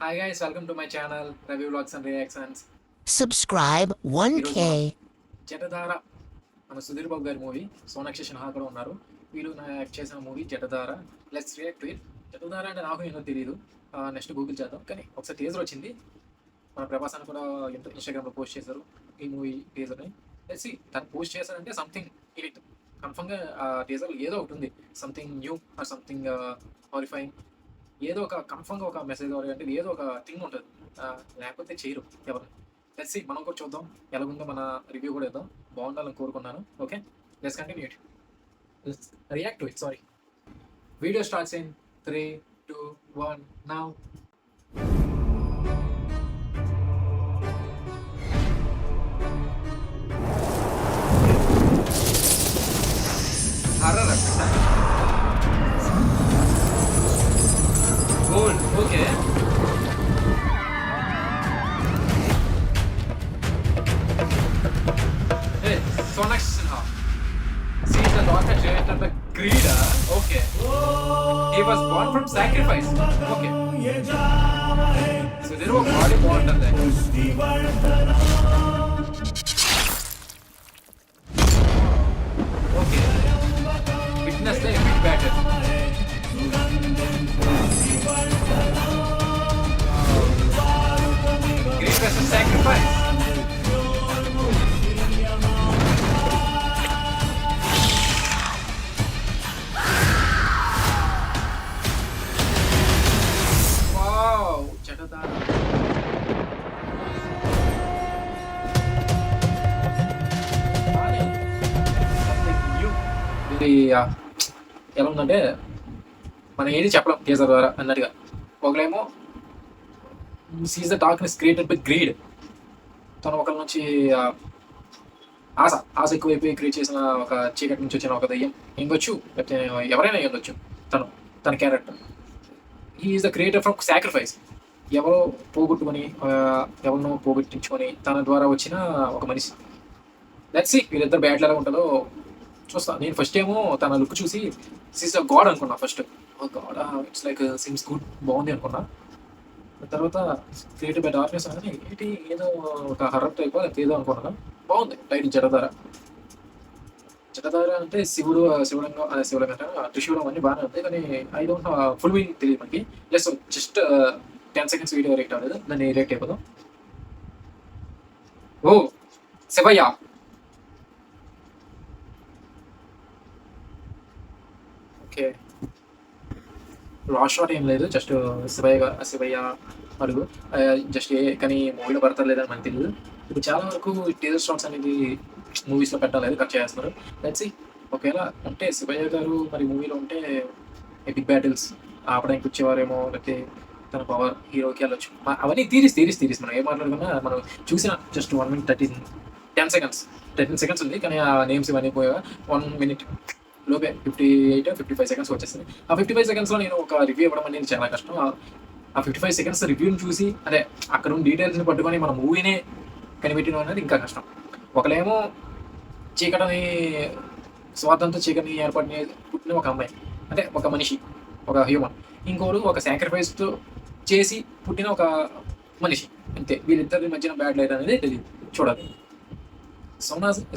Hi guys, welcome to my channel Review Vlogs and Reactions. Subscribe ఈరోజు 1K. మనం జటధార మన సుధీర్ బాబు గారి మూవీ, సోనాక్షి సిన్హా కూడా ఉన్నారు. వీళ్ళు యాక్ట్ చేసిన movie Jatadhara. Let's react to it. Jatadhara అంటే నాకు ఏమో తెలియదు. నెక్స్ట్ గూగుల్ చేద్దాం. కానీ ఒకసారి టీజర్ వచ్చింది. మన ప్రభాస్ అని కూడా ఇన్స్టాగ్రామ్లో పోస్ట్ చేశారు ఈ మూవీ టీజర్ని. లెట్స్ సీ, తను పోస్ట్ చేశారంటే సంథింగ్ ఇట్ కన్ఫర్మ్గా ఆ టీజర్ ఏదో ఒకటి ఉంది. Something new or something horrifying. ఏదో ఒక కన్ఫర్మ్గా ఒక మెసేజ్ అంటే ఏదో ఒక థింగ్ ఉంటుంది. లేకపోతే చేయరు ఎవరు. లెట్స్ సీ, మనం కూడా చూద్దాం ఎలాగుందో. మన రివ్యూ కూడా ఇద్దాం. బాగుండాలని కోరుకున్నాను. Okay, let's continue it. React to it. Sorry. Video starts in 3, 2, 1 now. Horror gold. Okay, Sonakshi Sinha. She is the daughter created the greed. Okay. He was born from sacrifice. Okay. So there was body born and then. Okay. Witness the epic battle. Greed versus sacrifice. ఇది ఎలా ఉందంటే మనం ఏది చెప్పలేం teaser ద్వారా అన్నట్టుగా. ఒకలేమో seize the darkness created by greed. తను ఒకరి నుంచి ఆశ ఎక్కువైపోయి క్రియేట్ చేసిన ఒక చీకటి నుంచి వచ్చిన ఒక దయ్యం ఉండొచ్చు, లేకపోతే ఎవరైనా ఉండొచ్చు. తన character is the creator from sacrifice. ఎవరో పోగొట్టుకొని ఎవరినో పోగొట్టించుకొని తన ద్వారా వచ్చిన ఒక మనిషి. లెట్స్ సీ వీళ్ళిద్దరు బ్యాటిల్ ఎలా ఉంటుందో చూస్తా. నేను ఫస్ట్ ఏమో తన లుక్ చూసి సీస్ అ గాడ్ అనుకున్నా. First god, it's like seems good, బాగుంది అనుకున్నా. తర్వాత క్రియేటివ్ బై డార్క్నెస్ అని ఏంటి ఏదో ఒక హర్రర్ టైప్ ఏదో అనుకున్నాను. బాగుంది. టైటిల్ జటధార. జటధార అంటే శివలింగం అంటే త్రిశూలం అన్ని బాగానే ఉంది. కానీ ఐ డోంట్ ఫుల్ మీనింగ్ తెలియదు మనకి. Less just 10 seconds video react అవ్వలేదు, దాన్ని రియాక్ట్ అయిపోదాం. ఓ శివయ్య. ఓకే, లాస్ట్ షాట్ ఏం లేదు, జస్ట్ శివయ్య అడుగు జస్ట్. కానీ మూవీలో పడతారు లేదని మనకు తెలియదు. ఇప్పుడు చాలా వరకు టీజర్ షాట్స్ అనేది మూవీస్లో పెట్టాలి, కట్ చేస్తున్నారు. Let's see. ఒకవేళ అంటే శివయ్య గారు మరి మూవీలో ఉంటే ఎపిక్ బ్యాటిల్స్ ఆపడానికి వచ్చేవారేమో, లేకపోతే తన పవర్ హీరోకి వెళ్ళొచ్చు. అవన్నీ తీరీస్ మనం ఏం మాట్లాడుకున్నా మనం చూసిన జస్ట్ 1 minute 10 seconds ఉంది. కానీ ఆ నేమ్స్ ఇవన్నీ పోయా 1 minute లోపే 55 seconds వచ్చేస్తుంది. ఆ 55 secondsలో నేను ఒక రివ్యూ ఇవ్వడం అనేది చాలా కష్టం. ఆ 55 seconds రివ్యూని చూసి అదే అక్కడ ఉన్న డీటెయిల్స్ని పట్టుకొని మన మూవీనే కనిపెట్టడం అనేది ఇంకా కష్టం. ఒకలేమో చీకటిని స్వార్థంతో చీకటిని ఏర్పడిన పుట్టిన ఒక అమ్మాయి, అంటే ఒక మనిషి, ఒక హ్యూమన్. ఇంకోడు ఒక సాక్రిఫైస్తో చేసి పుట్టిన ఒక మనిషి. అంతే. వీళ్ళిద్దరి మధ్యన బ్యాడ్ లైట్ అనేది తెలియదు. చూడాలి.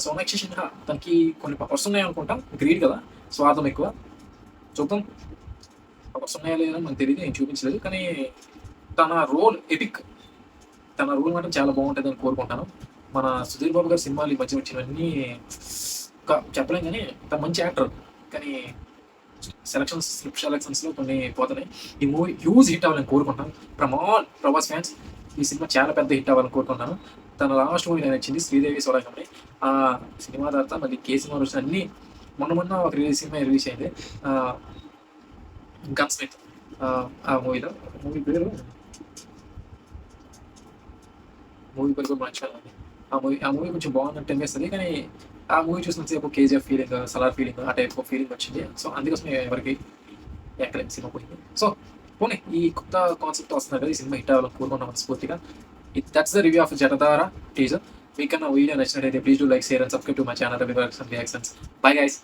సోనాక్షి సిన్హా తనకి కొన్ని పవర్స్ ఉన్నాయి అనుకుంటాం. గ్రీడ్ కదా, స్వార్థం ఎక్కువ. చూద్దాం పవర్స్ ఉన్నాయా లేదా మనకు తెలియదు, నేను చూపించలేదు. కానీ తన రోల్ ఎపిక్. తన రోల్ మాత్రం చాలా బాగుంటుంది అని కోరుకుంటాను. మన సుధీర్ బాబు గారి సినిమాలు ఈ మధ్య వచ్చినవన్నీ చెప్పలేం. కానీ తన మంచి యాక్టర్. కానీ స్క్రిప్ట్ సెలక్షన్స్లో కొన్ని పోతున్నాయి. ఈ మూవీ హ్యూజ్ హిట్ అవ్వాలని కోరుకుంటాను. ఫ్రమ్ ఆల్ ప్రభాస్ ఫ్యాన్స్ ఈ సినిమా చాలా పెద్ద హిట్ అవ్వాలని కోరుకుంటాను. తన లాస్ట్ మూవీ నేను వచ్చింది శ్రీదేవి సోలాగమని. ఆ సినిమా తర్వాత మళ్ళీ కే సినిమా వచ్చిన అన్ని మొన్న ఒక సినిమా రిలీజ్ అయింది, గన్ స్మిత్. ఆ మూవీ పేరు కూడా మర్చిపోయాను. ఆ మూవీ కొంచెం బాగున్నట్టు అనిపిస్తుంది. కానీ ఆ మూవీ చూసినంతసేపు కేజీఎఫ్ ఫీలింగ్, సలార్ ఫీలింగ్, ఆ టైప్ ఆఫ్ ఫీలింగ్ వచ్చింది. సో అందుకోసం ఎవరికి ఎక్కడ సినిమా పోయింది. సో పోనీ ఈ కొత్త కాన్సెప్ట్ వస్తున్నారు కదా, ఈ సినిమా హిట్ అవ్వాలని కోరుకున్నాం మనస్ఫూర్తిగా. That's the review of Jatadhara teaser. మీకు నా వీడియో నచ్చినట్లయితే please do like, share and subscribe to my channel review reactions. Bye guys.